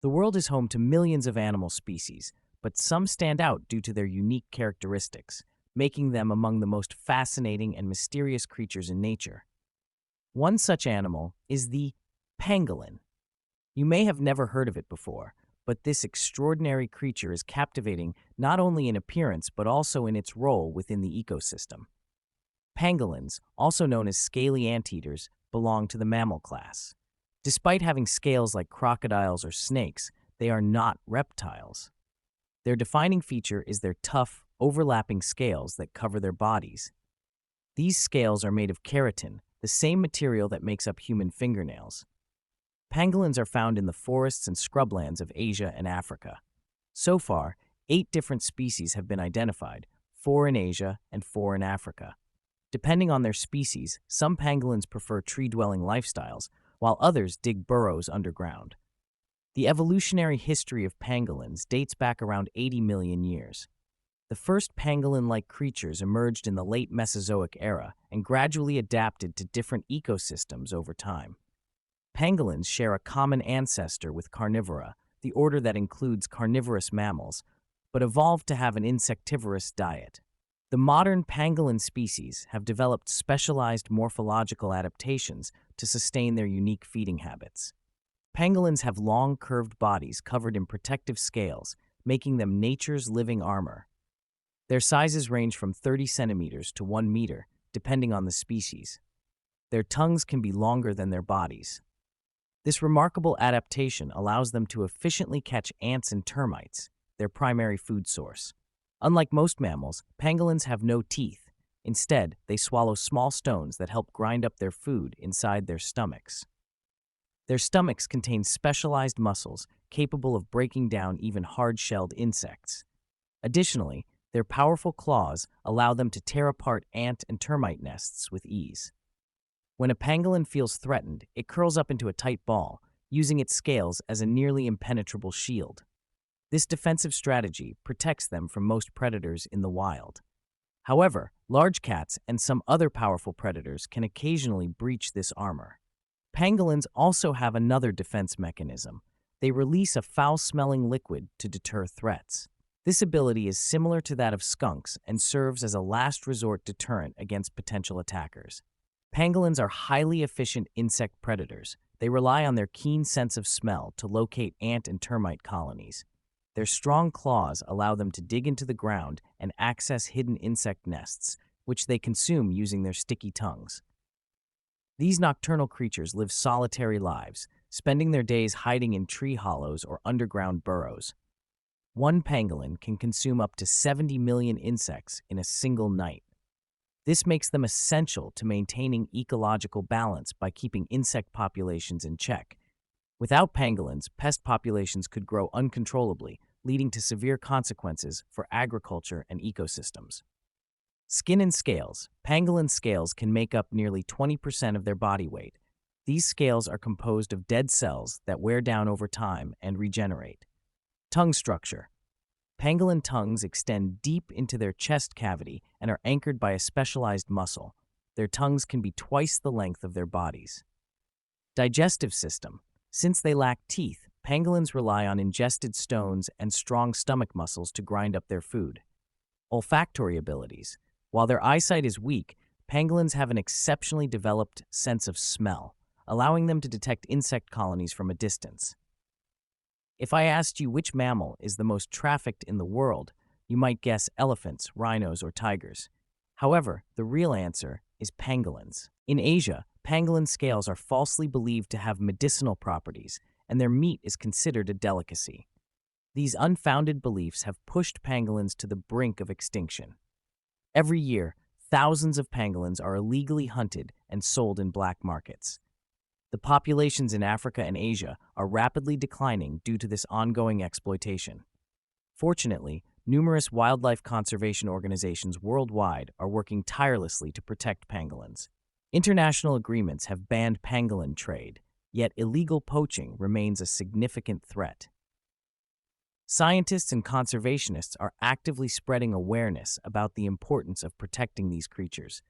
The world is home to millions of animal species, but some stand out due to their unique characteristics, making them among the most fascinating and mysterious creatures in nature. One such animal is the pangolin. You may have never heard of it before, but this extraordinary creature is captivating not only in appearance but also in its role within the ecosystem. Pangolins, also known as scaly anteaters, belong to the mammal class. Despite having scales like crocodiles or snakes, they are not reptiles. Their defining feature is their tough, overlapping scales that cover their bodies. These scales are made of keratin, the same material that makes up human fingernails. Pangolins are found in the forests and scrublands of Asia and Africa. So far, 8 different species have been identified, 4 in Asia and 4 in Africa. Depending on their species, some pangolins prefer tree-dwelling lifestyles, while others dig burrows underground. The evolutionary history of pangolins dates back around 80 million years. The first pangolin-like creatures emerged in the late Mesozoic era and gradually adapted to different ecosystems over time. Pangolins share a common ancestor with carnivora, the order that includes carnivorous mammals, but evolved to have an insectivorous diet. The modern pangolin species have developed specialized morphological adaptations to sustain their unique feeding habits. Pangolins have long, curved bodies covered in protective scales, making them nature's living armor. Their sizes range from 30 centimeters to 1 meter, depending on the species. Their tongues can be longer than their bodies. This remarkable adaptation allows them to efficiently catch ants and termites, their primary food source. Unlike most mammals, pangolins have no teeth. Instead, they swallow small stones that help grind up their food inside their stomachs. Their stomachs contain specialized muscles capable of breaking down even hard-shelled insects. Additionally, their powerful claws allow them to tear apart ant and termite nests with ease. When a pangolin feels threatened, it curls up into a tight ball, using its scales as a nearly impenetrable shield. This defensive strategy protects them from most predators in the wild. However, large cats and some other powerful predators can occasionally breach this armor. Pangolins also have another defense mechanism. They release a foul-smelling liquid to deter threats. This ability is similar to that of skunks and serves as a last resort deterrent against potential attackers. Pangolins are highly efficient insect predators. They rely on their keen sense of smell to locate ant and termite colonies. Their strong claws allow them to dig into the ground and access hidden insect nests, which they consume using their sticky tongues. These nocturnal creatures live solitary lives, spending their days hiding in tree hollows or underground burrows. One pangolin can consume up to 70 million insects in a single night. This makes them essential to maintaining ecological balance by keeping insect populations in check. Without pangolins, pest populations could grow uncontrollably, leading to severe consequences for agriculture and ecosystems. Skin and scales. Pangolin scales can make up nearly 20% of their body weight. These scales are composed of dead cells that wear down over time and regenerate. Tongue structure. Pangolin tongues extend deep into their chest cavity and are anchored by a specialized muscle. Their tongues can be twice the length of their bodies. Digestive system. Since they lack teeth, pangolins rely on ingested stones and strong stomach muscles to grind up their food. Olfactory abilities. While their eyesight is weak, pangolins have an exceptionally developed sense of smell, allowing them to detect insect colonies from a distance. If I asked you which mammal is the most trafficked in the world, you might guess elephants, rhinos, or tigers. However, the real answer is pangolins. In Asia, pangolin scales are falsely believed to have medicinal properties, and their meat is considered a delicacy. These unfounded beliefs have pushed pangolins to the brink of extinction. Every year, thousands of pangolins are illegally hunted and sold in black markets. The populations in Africa and Asia are rapidly declining due to this ongoing exploitation. Fortunately, numerous wildlife conservation organizations worldwide are working tirelessly to protect pangolins. International agreements have banned pangolin trade, yet illegal poaching remains a significant threat. Scientists and conservationists are actively spreading awareness about the importance of protecting these creatures.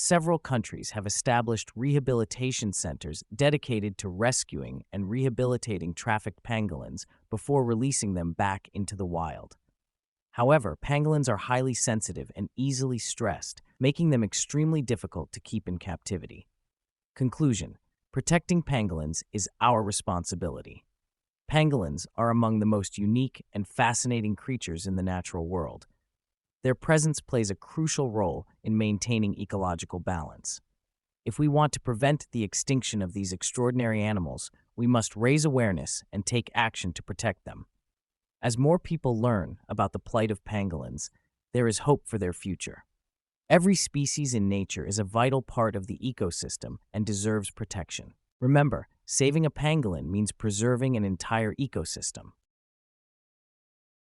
Several countries have established rehabilitation centers dedicated to rescuing and rehabilitating trafficked pangolins before releasing them back into the wild. However, pangolins are highly sensitive and easily stressed, making them extremely difficult to keep in captivity. Conclusion: protecting pangolins is our responsibility. Pangolins are among the most unique and fascinating creatures in the natural world. Their presence plays a crucial role in maintaining ecological balance. If we want to prevent the extinction of these extraordinary animals, we must raise awareness and take action to protect them. As more people learn about the plight of pangolins, there is hope for their future. Every species in nature is a vital part of the ecosystem and deserves protection. Remember, saving a pangolin means preserving an entire ecosystem.